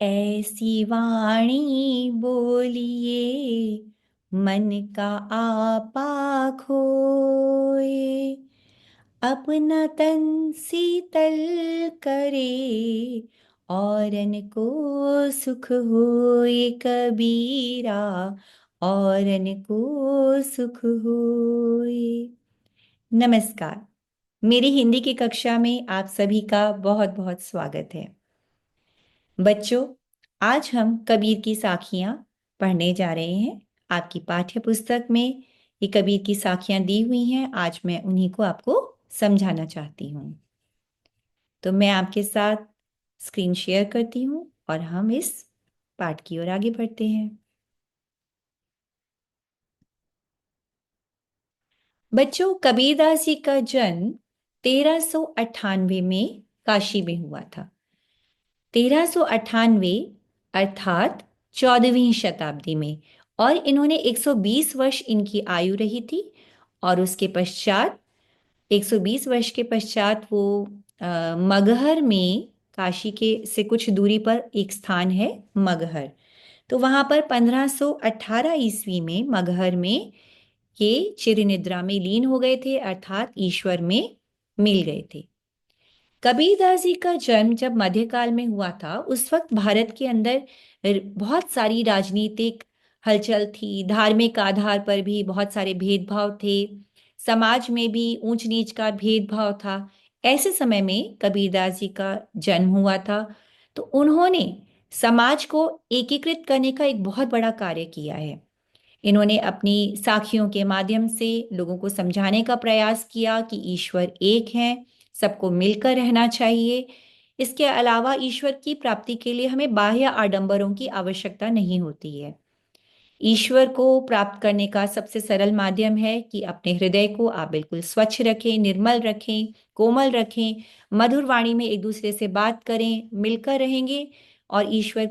ऐसी वाणी बोलिए, मन का आपा खोए। अपना तन शीतल करे, औरन को सुख होए कबीरा, औरन को सुख होए। नमस्कार। मेरी हिंदी की कक्षा में आप सभी का बहुत बहुत स्वागत है। बच्चों, आज हम कबीर की साखियां पढ़ने जा रहे हैं। आपकी पाठ्य पुस्तक में ये कबीर की साखियां दी हुई हैं। आज मैं उन्हीं को आपको समझाना चाहती हूँ। तो मैं आपके साथ स्क्रीन शेयर करती हूँ और हम इस पाठ की ओर आगे बढ़ते हैं। बच्चों, कबीरदास जी का जन्म 1398 में काशी में हुआ था। 1398 अर्थात 14वीं शताब्दी में। और इन्होंने 120 वर्ष इनकी आयु रही थी। और उसके पश्चात 120 वर्ष के पश्चात वो मगहर में, काशी के से कुछ दूरी पर एक स्थान है मगहर, तो वहां पर 1518 ईस्वी में मगहर में ये चिरनिद्रा में लीन हो गए थे, अर्थात ईश्वर में मिल गए थे। कबीरदास जी का जन्म जब मध्यकाल में हुआ था, उस वक्त भारत के अंदर बहुत सारी राजनीतिक हलचल थी, धार्मिक आधार पर भी बहुत सारे भेदभाव थे, समाज में भी ऊंच नीच का भेदभाव था। ऐसे समय में कबीरदास जी का जन्म हुआ था। तो उन्होंने समाज को एकीकृत करने का एक बहुत बड़ा कार्य किया है। इन्होंने अपनी साखियों के माध्यम से लोगों को समझाने का प्रयास किया कि ईश्वर एक है, सबको मिलकर रहना चाहिए। इसके अलावा ईश्वर की प्राप्ति के लिए हमें बाह्य आडंबरों की आवश्यकता नहीं होती है। ईश्वर को प्राप्त करने का सबसे सरल माध्यम है कि अपने हृदय को आप बिल्कुल स्वच्छ रखें, निर्मल रखें, कोमल रखें, मधुर वाणी में एक दूसरे से बात करें, मिलकर रहेंगे और ईश्वर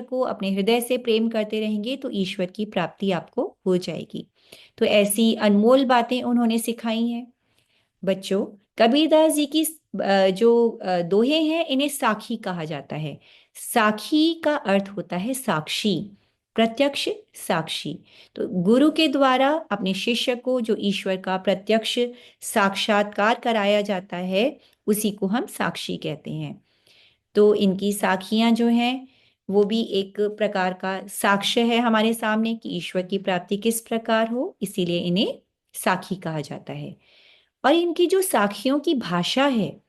को अपने हृदय से प्रेम करते रहेंगे तो ईश्वर की प्राप्ति आपको हो जाएगी। तो ऐसी अनमोल बातें उन्होंने सिखाई हैं। बच्चों, कबीरदास जी की जो दोहे हैं, इन्हें साखी कहा जाता है। साखी का अर्थ होता है साक्षी, प्रत्यक्ष साक्षी। तो गुरु के द्वारा अपने शिष्य को जो ईश्वर का प्रत्यक्ष साक्षात्कार कराया जाता है, उसी को हम साक्षी कहते हैं। तो इनकी साखियां जो हैं, वो भी एक प्रकार का साक्ष्य है हमारे सामने कि ईश्वर की प्राप्ति किस प्रकार हो, इसीलिए इन्हें साखी कहा जाता है। और इनकी जो साखियों की भाषा है,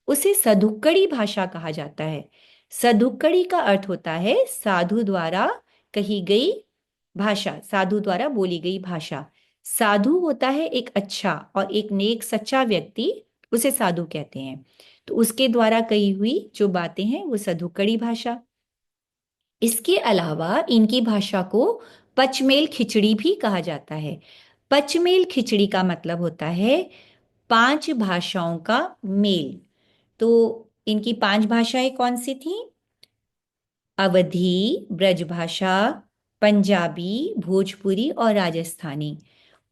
उसे सधुक्कड़ी भाषा कहा जाता है। सधुक्कड़ी का अर्थ होता है साधु द्वारा कही गई भाषा, साधु द्वारा बोली गई भाषा। साधु होता है एक अच्छा और एक नेक सच्चा व्यक्ति, उसे साधु कहते हैं। तो उसके द्वारा कही हुई जो बातें हैं वो सधुक्कड़ी भाषा। इसके अलावा इनकी भाषा को पचमेल खिचड़ी भी कहा जाता है। पचमेल खिचड़ी का मतलब होता है 5 भाषाओं का मेल। तो इनकी 5 भाषाएं कौन सी थी? अवधी, ब्रजभाषा, पंजाबी, भोजपुरी और राजस्थानी।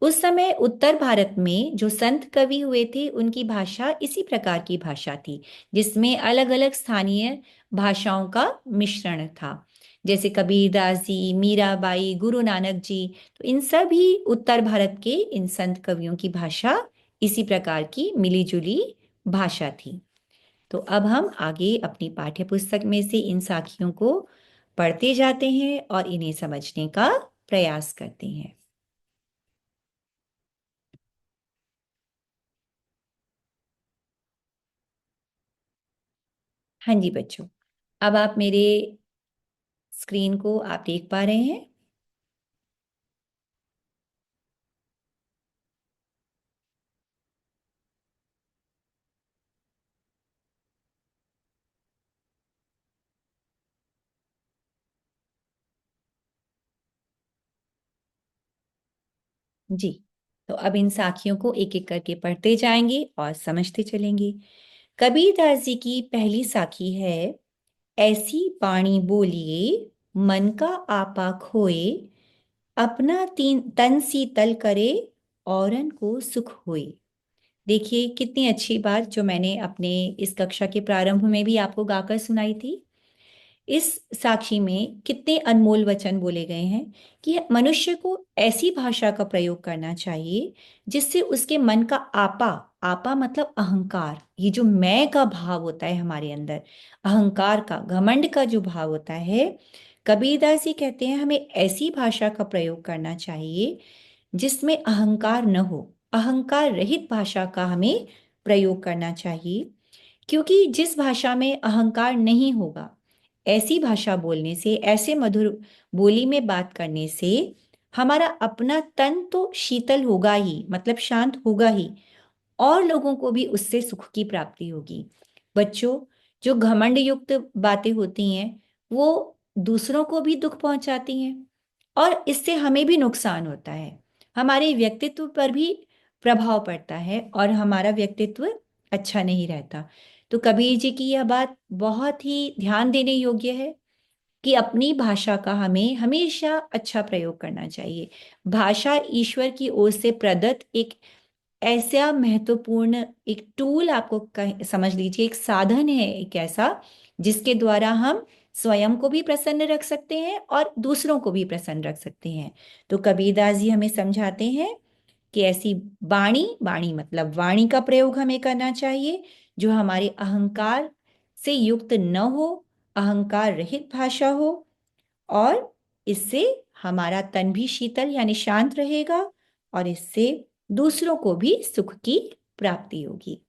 उस समय उत्तर भारत में जो संत कवि हुए थे, उनकी भाषा इसी प्रकार की भाषा थी, जिसमें अलग अलग स्थानीय भाषाओं का मिश्रण था। जैसे कबीरदास जी, मीराबाई, गुरु नानक जी, तो इन सभी उत्तर भारत के इन संत कवियों की भाषा इसी प्रकार की मिली-जुली भाषा थी। तो अब हम आगे अपनी पाठ्य पुस्तक में से इन साखियों को पढ़ते जाते हैं और इन्हें समझने का प्रयास करते हैं। हाँ जी बच्चों, अब आप मेरे स्क्रीन को आप देख पा रहे हैं। जी, तो अब इन साखियों को एक एक करके पढ़ते जाएंगे और समझते चलेंगे। कबीरदास जी की पहली साखी है, ऐसी वाणी बोलिए, मन का आपा खोए, अपना तीन तन शीतल करे, औरन को सुख होए। देखिए कितनी अच्छी बात, जो मैंने अपने इस कक्षा के प्रारंभ में भी आपको गाकर सुनाई थी। इस साखी में कितने अनमोल वचन बोले गए हैं कि मनुष्य को ऐसी भाषा का प्रयोग करना चाहिए जिससे उसके मन का आपा, आपा मतलब अहंकार, ये जो मैं का भाव होता है हमारे अंदर, अहंकार का, घमंड का जो भाव होता है, कबीरदास जी कहते हैं हमें ऐसी भाषा का प्रयोग करना चाहिए जिसमें अहंकार न हो, अहंकार रहित भाषा का हमें प्रयोग करना चाहिए। क्योंकि जिस भाषा में अहंकार नहीं होगा, ऐसी भाषा बोलने से, ऐसे मधुर बोली में बात करने से हमारा अपना तन तो शीतल होगा ही, मतलब शांत होगा ही, और लोगों को भी उससे सुख की प्राप्ति होगी। बच्चों, जो घमंड युक्त बातें होती हैं वो दूसरों को भी दुख पहुंचाती हैं और इससे हमें भी नुकसान होता है, हमारे व्यक्तित्व पर भी प्रभाव पड़ता है और हमारा व्यक्तित्व अच्छा नहीं रहता। तो कबीर जी की यह बात बहुत ही ध्यान देने योग्य है कि अपनी भाषा का हमें हमेशा अच्छा प्रयोग करना चाहिए। भाषा ईश्वर की ओर से प्रदत्त एक ऐसा महत्वपूर्ण एक टूल, आपको समझ लीजिए, एक साधन है, एक ऐसा जिसके द्वारा हम स्वयं को भी प्रसन्न रख सकते हैं और दूसरों को भी प्रसन्न रख सकते हैं। तो कबीरदास जी हमें समझाते हैं कि ऐसी वाणी, वाणी मतलब वाणी का प्रयोग हमें करना चाहिए जो हमारे अहंकार से युक्त न हो, अहंकार रहित भाषा हो, और इससे हमारा तन भी शीतल यानी शांत रहेगा और इससे दूसरों को भी सुख की प्राप्ति होगी।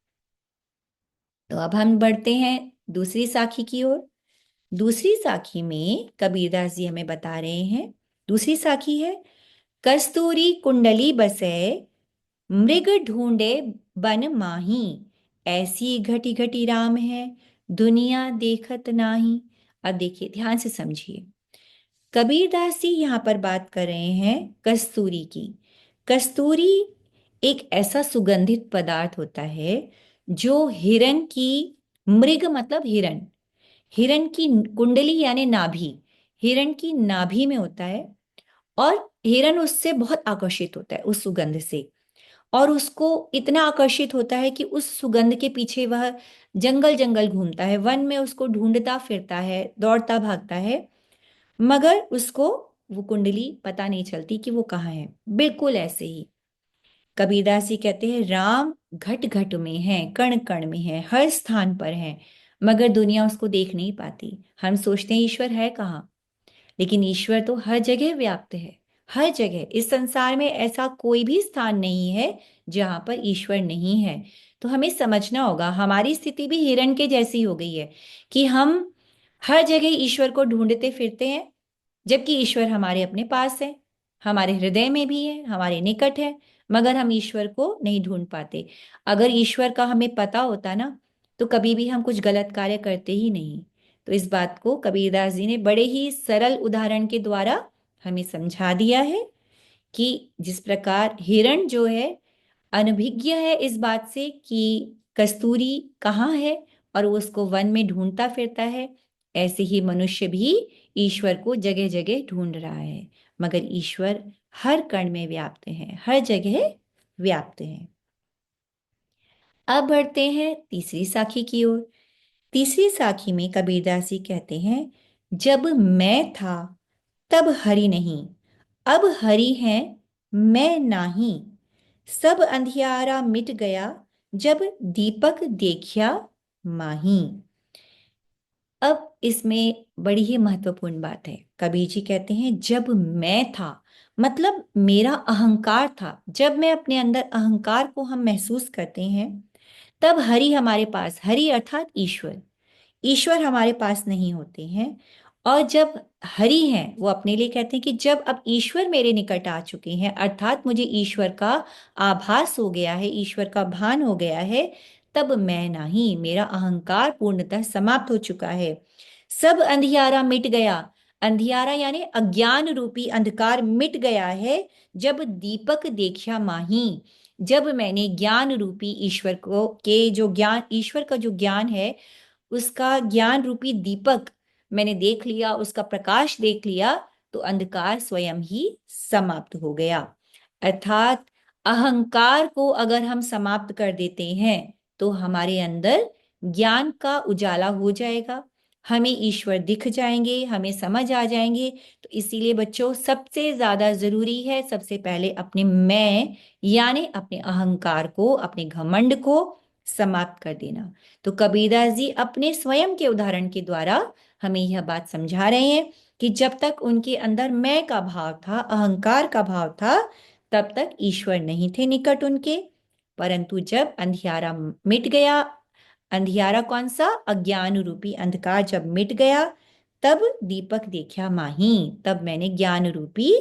तो अब हम बढ़ते हैं दूसरी साखी की ओर। दूसरी साखी में कबीरदास जी हमें बता रहे हैं, दूसरी साखी है, कस्तूरी कुंडली बसे मृग ढूंढे बन माही, ऐसी घटी घटी राम है दुनिया देखत नाही। अब देखिए, ध्यान से समझिए, कबीरदास जी यहाँ पर बात कर रहे हैं कस्तूरी की। कस्तूरी एक ऐसा सुगंधित पदार्थ होता है जो हिरण की, मृग मतलब हिरण, हिरण की कुंडली यानी नाभि, हिरण की नाभि में होता है और हिरण उससे बहुत आकर्षित होता है उस सुगंध से, और उसको इतना आकर्षित होता है कि उस सुगंध के पीछे वह जंगल जंगल घूमता है, वन में उसको ढूंढता फिरता है, दौड़ता भागता है, मगर उसको वो कुंडली पता नहीं चलती कि वो कहाँ है। बिल्कुल ऐसे ही कबीरदास जी कहते हैं राम घट घट में है, कण कण में है, हर स्थान पर है, मगर दुनिया उसको देख नहीं पाती। हम सोचते हैं ईश्वर है कहाँ, लेकिन ईश्वर तो हर जगह व्याप्त है, हर जगह। इस संसार में ऐसा कोई भी स्थान नहीं है जहां पर ईश्वर नहीं है। तो हमें समझना होगा, हमारी स्थिति भी हिरण के जैसी हो गई है कि हम हर जगह ईश्वर को ढूंढते फिरते हैं, जबकि ईश्वर हमारे अपने पास है, हमारे हृदय में भी है, हमारे निकट है, मगर हम ईश्वर को नहीं ढूंढ पाते। अगर ईश्वर का हमें पता होता ना, तो कभी भी हम कुछ गलत कार्य करते ही नहीं। तो इस बात को कबीरदास जी ने बड़े ही सरल उदाहरण के द्वारा हमें समझा दिया है कि जिस प्रकार हिरण जो है अनभिज्ञ है इस बात से कि कस्तूरी कहाँ है और वो उसको वन में ढूंढता फिरता है, ऐसे ही मनुष्य भी ईश्वर को जगह जगह ढूंढ रहा है, मगर ईश्वर हर कण में व्याप्त है, हर जगह व्याप्त है। अब बढ़ते हैं तीसरी साखी की ओर। तीसरी साखी में कबीरदास जी कहते हैं, जब मैं था तब हरि नहीं, अब हरि है मैं नाही, सब अंधियारा मिट गया जब दीपक देखा माही। अब इसमें बड़ी ही महत्वपूर्ण बात है। कबीर जी कहते हैं जब मैं था, मतलब मेरा अहंकार था, जब मैं अपने अंदर अहंकार को हम महसूस करते हैं, तब हरि हमारे पास, हरि अर्थात ईश्वर, ईश्वर हमारे पास नहीं होते हैं। और जब हरि हैं, वो अपने लिए कहते हैं कि जब अब ईश्वर मेरे निकट आ चुके हैं, अर्थात मुझे ईश्वर का आभास हो गया है, ईश्वर का भान हो गया है, तब मैं नहीं, मेरा अहंकार पूर्णतः समाप्त हो चुका है। सब अंधियारा मिट गया, अंधियारा यानी अज्ञान रूपी अंधकार मिट गया है जब दीपक देखा माही, जब मैंने ज्ञान रूपी ईश्वर को के जो ज्ञान, ईश्वर का जो ज्ञान है, उसका ज्ञान रूपी दीपक मैंने देख लिया, उसका प्रकाश देख लिया, तो अंधकार स्वयं ही समाप्त हो गया। अर्थात अहंकार को अगर हम समाप्त कर देते हैं तो हमारे अंदर ज्ञान का उजाला हो जाएगा, हमें ईश्वर दिख जाएंगे, हमें समझ आ जाएंगे। तो इसीलिए बच्चों सबसे ज्यादा जरूरी है सबसे पहले अपने मैं यानी अपने अहंकार को, अपने घमंड को समाप्त कर देना। तो कबीरदास जी अपने स्वयं के उदाहरण के द्वारा हमें यह बात समझा रहे हैं कि जब तक उनके अंदर मैं का भाव था, अहंकार का भाव था, तब तक ईश्वर नहीं थे निकट उनके। परंतु जब अंधियारा मिट गया, अंधियारा कौन सा? अज्ञान रूपी अंधकार जब मिट गया, तब दीपक देखा माही, तब मैंने ज्ञान रूपी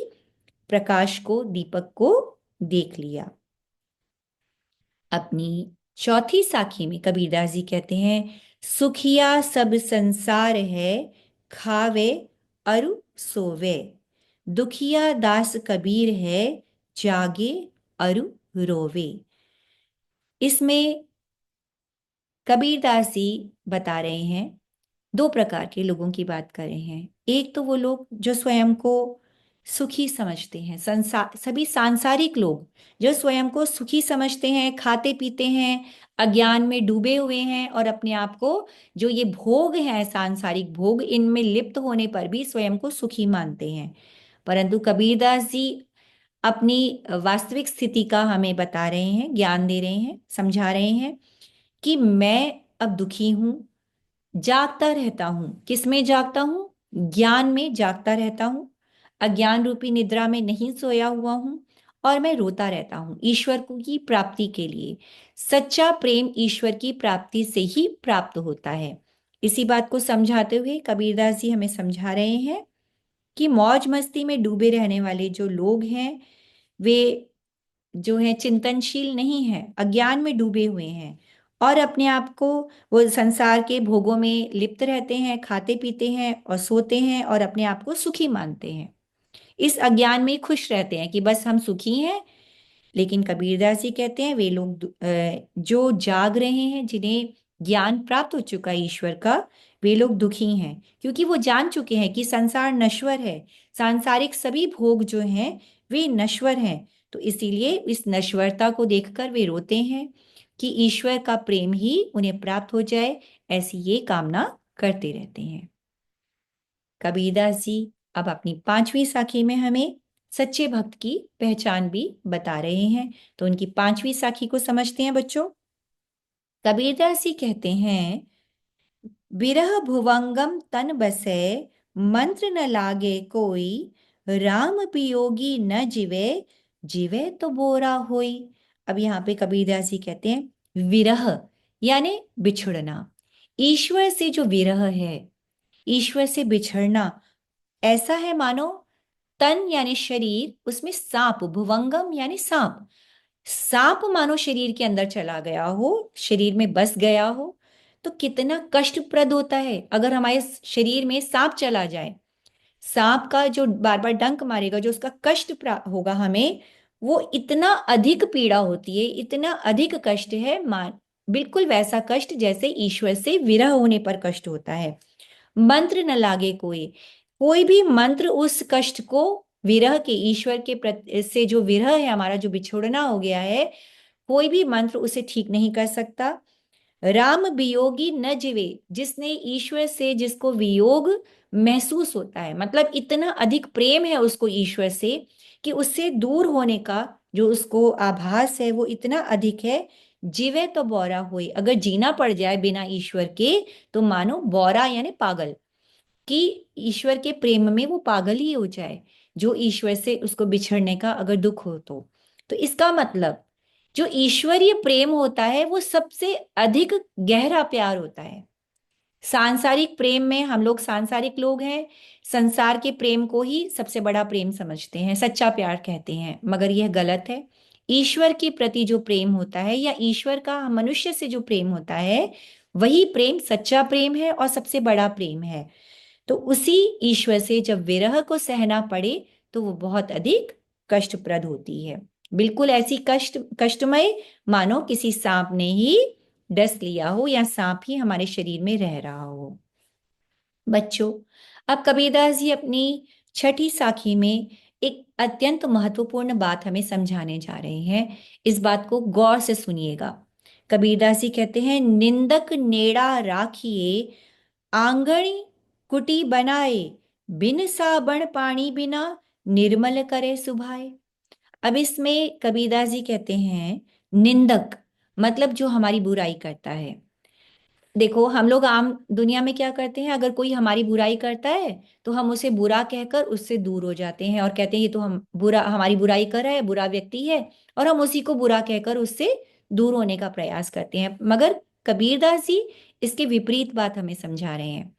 प्रकाश को, दीपक को देख लिया। अपनी चौथी साखी में कबीरदास जी कहते हैं, सुखिया सब संसार है, खावे अरु सोवे, दुखिया दास कबीर है, जागे अरु रोवे। इसमें कबीरदास जी बता रहे हैं, दो प्रकार के लोगों की बात कर रहे हैं। एक तो वो लोग जो स्वयं को सुखी समझते हैं, संसार, सभी सांसारिक लोग जो स्वयं को सुखी समझते हैं, खाते पीते हैं, अज्ञान में डूबे हुए हैं और अपने आप को, जो ये भोग हैं सांसारिक भोग, इनमें लिप्त होने पर भी स्वयं को सुखी मानते हैं। परंतु कबीरदास जी अपनी वास्तविक स्थिति का हमें बता रहे हैं, ज्ञान दे रहे हैं, समझा रहे हैं कि मैं अब दुखी हूं, जागता रहता हूं। किसमें जागता हूं? ज्ञान में जागता रहता हूं, अज्ञान रूपी निद्रा में नहीं सोया हुआ हूं, और मैं रोता रहता हूं ईश्वर को की प्राप्ति के लिए। सच्चा प्रेम ईश्वर की प्राप्ति से ही प्राप्त होता है। इसी बात को समझाते हुए कबीरदास जी हमें समझा रहे हैं कि मौज मस्ती में डूबे रहने वाले जो लोग हैं, वे जो है चिंतनशील नहीं है, अज्ञान में डूबे हुए हैं और अपने आप को, वो संसार के भोगों में लिप्त रहते हैं, खाते पीते हैं और सोते हैं और अपने आप को सुखी मानते हैं। इस अज्ञान में खुश रहते हैं कि बस हम सुखी हैं। लेकिन कबीरदास जी कहते हैं वे लोग जो जाग रहे हैं, जिन्हें ज्ञान प्राप्त हो चुका है ईश्वर का, वे लोग दुखी हैं, क्योंकि वो जान चुके हैं कि संसार नश्वर है, सांसारिक सभी भोग जो हैं वे नश्वर हैं। तो इसीलिए इस नश्वरता को देखकर वे रोते हैं कि ईश्वर का प्रेम ही उन्हें प्राप्त हो जाए, ऐसी ये कामना करते रहते हैं। कबीरदास जी अब अपनी पांचवी साखी में हमें सच्चे भक्त की पहचान भी बता रहे हैं। तो उनकी पांचवी साखी को समझते हैं बच्चों। कबीरदास जी कहते हैं, विरह भुवंगम तन बसे, मंत्र न लागे कोई, राम वियोगी न जिवे, जिवे तो बोरा होई। अब यहाँ पे कबीरदास जी कहते हैं विरह यानी बिछुड़ना, ईश्वर से जो विरह है, ईश्वर से बिछड़ना ऐसा है मानो तन यानी शरीर, उसमें सांप, भुवंगम यानी सांप, सांप मानो शरीर के अंदर चला गया हो, शरीर में बस गया हो। तो कितना कष्टप्रद होता है अगर हमारे शरीर में सांप चला जाए। सांप का जो बार बार डंक मारेगा, जो उसका कष्ट होगा हमें, वो इतना अधिक पीड़ा होती है, इतना अधिक कष्ट है, मान बिल्कुल वैसा कष्ट जैसे ईश्वर से विरह होने पर कष्ट होता है। मंत्र न लागे कोई, कोई भी मंत्र उस कष्ट को, विरह के, ईश्वर के प्रति से जो विरह है हमारा, जो बिछोड़ना हो गया है, कोई भी मंत्र उसे ठीक नहीं कर सकता। राम वियोगी न जिवे, जिसने ईश्वर से, जिसको वियोग महसूस होता है, मतलब इतना अधिक प्रेम है उसको ईश्वर से कि उससे दूर होने का जो उसको आभास है वो इतना अधिक है। जीवे तो बौरा हुई, अगर जीना पड़ जाए बिना ईश्वर के तो मानो बौरा यानी पागल, कि ईश्वर के प्रेम में वो पागल ही हो जाए, जो ईश्वर से उसको बिछड़ने का अगर दुख हो तो इसका मतलब जो ईश्वरीय प्रेम होता है वो सबसे अधिक गहरा प्यार होता है। सांसारिक प्रेम में, हम लोग सांसारिक लोग हैं, संसार के प्रेम को ही सबसे बड़ा प्रेम समझते हैं, सच्चा प्यार कहते हैं, मगर यह गलत है। ईश्वर के प्रति जो प्रेम होता है या ईश्वर का मनुष्य से जो प्रेम होता है, वही प्रेम सच्चा प्रेम है और सबसे बड़ा प्रेम है। तो उसी ईश्वर से जब विरह को सहना पड़े तो वो बहुत अधिक कष्टप्रद होती है, बिल्कुल ऐसी कष्टमय मानो किसी सांप ने ही डस लिया हो या सांप ही हमारे शरीर में रह रहा हो। बच्चों, अब कबीरदास जी अपनी छठी साखी में एक अत्यंत महत्वपूर्ण बात हमें समझाने जा रहे हैं। इस बात को गौर से सुनिएगा। कबीरदास जी कहते हैं, निंदक नेड़ा राखिए, आंगणी कुटी बनाए, बिन साबण पानी बिना, निर्मल करे सुभाए। अब इसमें कबीरदास जी कहते हैं निंदक, मतलब जो हमारी बुराई करता है। देखो हम लोग आम दुनिया में क्या करते हैं, अगर कोई हमारी बुराई करता है तो हम उसे बुरा कहकर उससे दूर हो जाते हैं और कहते हैं ये तो हम बुरा, हमारी बुराई कर रहा है, बुरा व्यक्ति है, और हम उसी को बुरा कहकर उससे दूर होने का प्रयास करते हैं। मगर कबीरदास जी इसके विपरीत बात हमें समझा रहे हैं।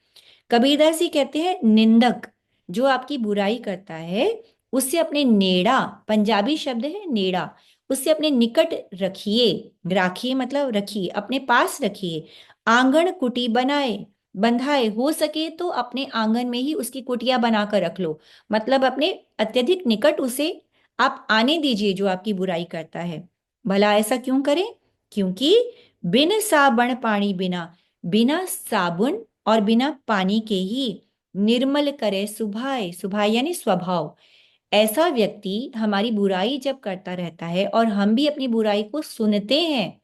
कबीरदास जी कहते हैं निंदक, जो आपकी बुराई करता है, उससे अपने नेड़ा, पंजाबी शब्द है नेड़ा, उससे अपने निकट रखिए। राखिए मतलब रखिए, अपने पास रखिए। आंगन कुटी बनाए, बंधाए, हो सके तो अपने आंगन में ही उसकी कुटिया बनाकर रख लो, मतलब अपने अत्यधिक निकट उसे आप आने दीजिए जो आपकी बुराई करता है। भला ऐसा क्यों करें? क्योंकि बिन साबण पानी बिना, बिना साबुन और बिना पानी के ही, निर्मल करे सुभाए, सुभाए यानी स्वभाव। ऐसा व्यक्ति हमारी बुराई जब करता रहता है और हम भी अपनी बुराई को सुनते हैं,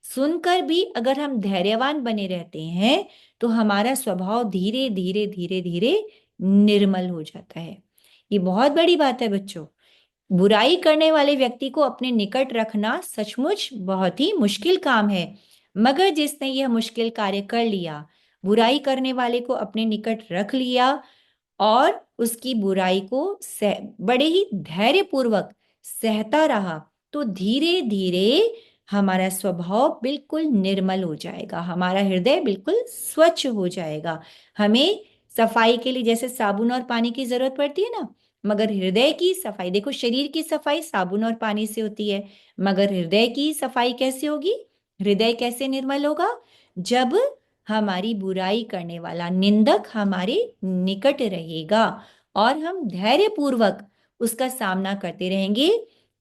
सुनकर भी अगर हम धैर्यवान बने रहते हैं, तो हमारा स्वभाव धीरे धीरे धीरे धीरे निर्मल हो जाता है। ये बहुत बड़ी बात है बच्चों। बुराई करने वाले व्यक्ति को अपने निकट रखना सचमुच बहुत ही मुश्किल काम है, मगर जिसने यह मुश्किल कार्य कर लिया, बुराई करने वाले को अपने निकट रख लिया और उसकी बुराई को बड़े ही धैर्यपूर्वक सहता रहा, तो धीरे धीरे हमारा स्वभाव बिल्कुल निर्मल हो जाएगा, हमारा हृदय बिल्कुल स्वच्छ हो जाएगा। हमें सफाई के लिए जैसे साबुन और पानी की जरूरत पड़ती है ना, मगर हृदय की सफाई, देखो शरीर की सफाई साबुन और पानी से होती है, मगर हृदय की सफाई कैसे होगी? हृदय कैसे निर्मल होगा? जब हमारी बुराई करने वाला निंदक हमारे निकट रहेगा और हम धैर्य पूर्वक उसका सामना करते रहेंगे,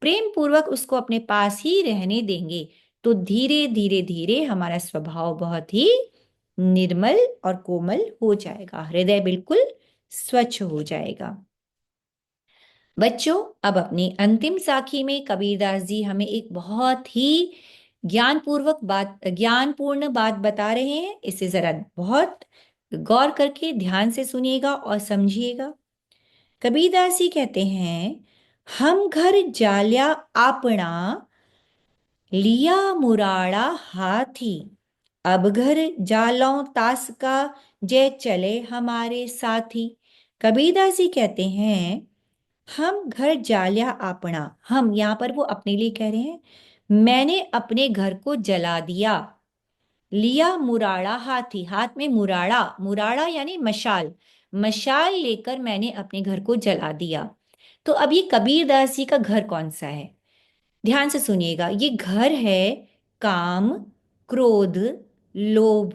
प्रेम पूर्वक उसको अपने पास ही रहने देंगे, तो धीरे धीरे धीरे हमारा स्वभाव बहुत ही निर्मल और कोमल हो जाएगा, हृदय बिल्कुल स्वच्छ हो जाएगा। बच्चों, अब अपनी अंतिम साखी में कबीरदास जी हमें एक बहुत ही ज्ञानपूर्ण बात बता रहे हैं। इसे जरा बहुत गौर करके ध्यान से सुनिएगा और समझिएगा। कबीरदास जी कहते हैं, हम घर जाल्या आपना, लिया मुराड़ा हाथी, अब घर जालों तास का, जय चले हमारे साथी। कबीरदास जी कहते हैं हम घर जालिया आपना, हम यहाँ पर वो अपने लिए कह रहे हैं, मैंने अपने घर को जला दिया। लिया मुराड़ा हाथी, हाथ में मुराड़ा, मुराड़ा यानी मशाल, मशाल लेकर मैंने अपने घर को जला दिया। तो अब ये कबीरदास जी का घर कौन सा है? ध्यान से सुनिएगा। ये घर है काम, क्रोध, लोभ,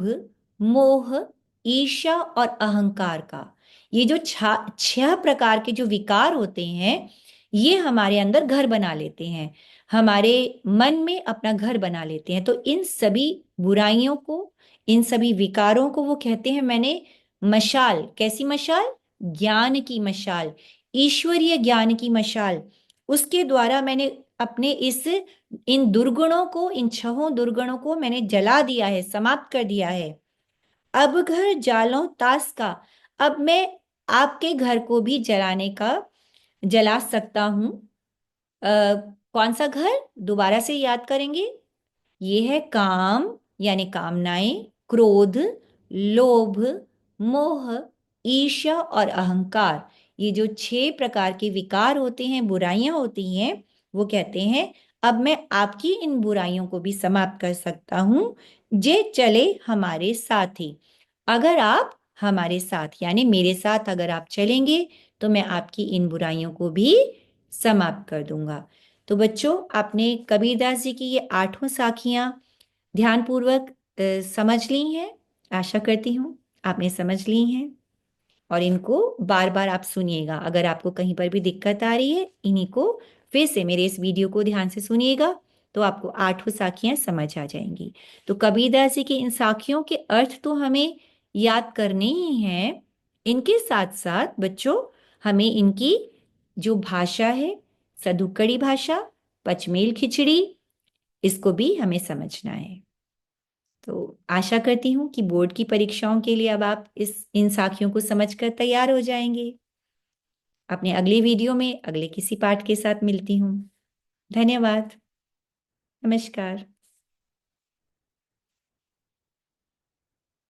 मोह, ईर्ष्या और अहंकार का। ये जो छह प्रकार के जो विकार होते हैं, ये हमारे अंदर घर बना लेते हैं, हमारे मन में अपना घर बना लेते हैं। तो इन सभी बुराइयों को, इन सभी विकारों को वो कहते हैं मैंने मशाल, कैसी मशाल? ज्ञान की मशाल, ईश्वरीय ज्ञान की मशाल, उसके द्वारा मैंने अपने इस इन दुर्गुणों को, इन छहों दुर्गुणों को मैंने जला दिया है, समाप्त कर दिया है। अब घर जालों तास का, अब मैं आपके घर को भी जला सकता हूं। कौन सा घर? दोबारा से याद करेंगे। ये है काम यानी कामनाएं, क्रोध, लोभ, मोह, ईर्ष्या और अहंकार। ये जो छह प्रकार के विकार होते हैं, बुराइयां होती हैं, वो कहते हैं अब मैं आपकी इन बुराइयों को भी समाप्त कर सकता हूं, जे चले हमारे साथ ही। अगर आप हमारे साथ यानी मेरे साथ अगर आप चलेंगे, तो मैं आपकी इन बुराइयों को भी समाप्त कर दूंगा। तो बच्चों, आपने कबीरदास जी की ये आठों साखियां ध्यानपूर्वक समझ ली हैं। आशा करती हूँ आपने समझ ली हैं, और इनको बार बार आप सुनिएगा। अगर आपको कहीं पर भी दिक्कत आ रही है, इन्हीं को फिर से मेरे इस वीडियो को ध्यान से सुनिएगा, तो आपको आठों साखियां समझ आ जाएंगी। तो कबीरदास जी की इन साखियों के अर्थ तो हमें याद करने ही हैं, इनके साथ साथ बच्चों हमें इनकी जो भाषा है, सदुक्कड़ी भाषा, पचमेल खिचड़ी, इसको भी हमें समझना है। तो आशा करती हूँ कि बोर्ड की परीक्षाओं के लिए अब आप इस इन साखियों को समझकर तैयार हो जाएंगे। अपने अगले वीडियो में अगले किसी पाठ के साथ मिलती हूँ। धन्यवाद। नमस्कार।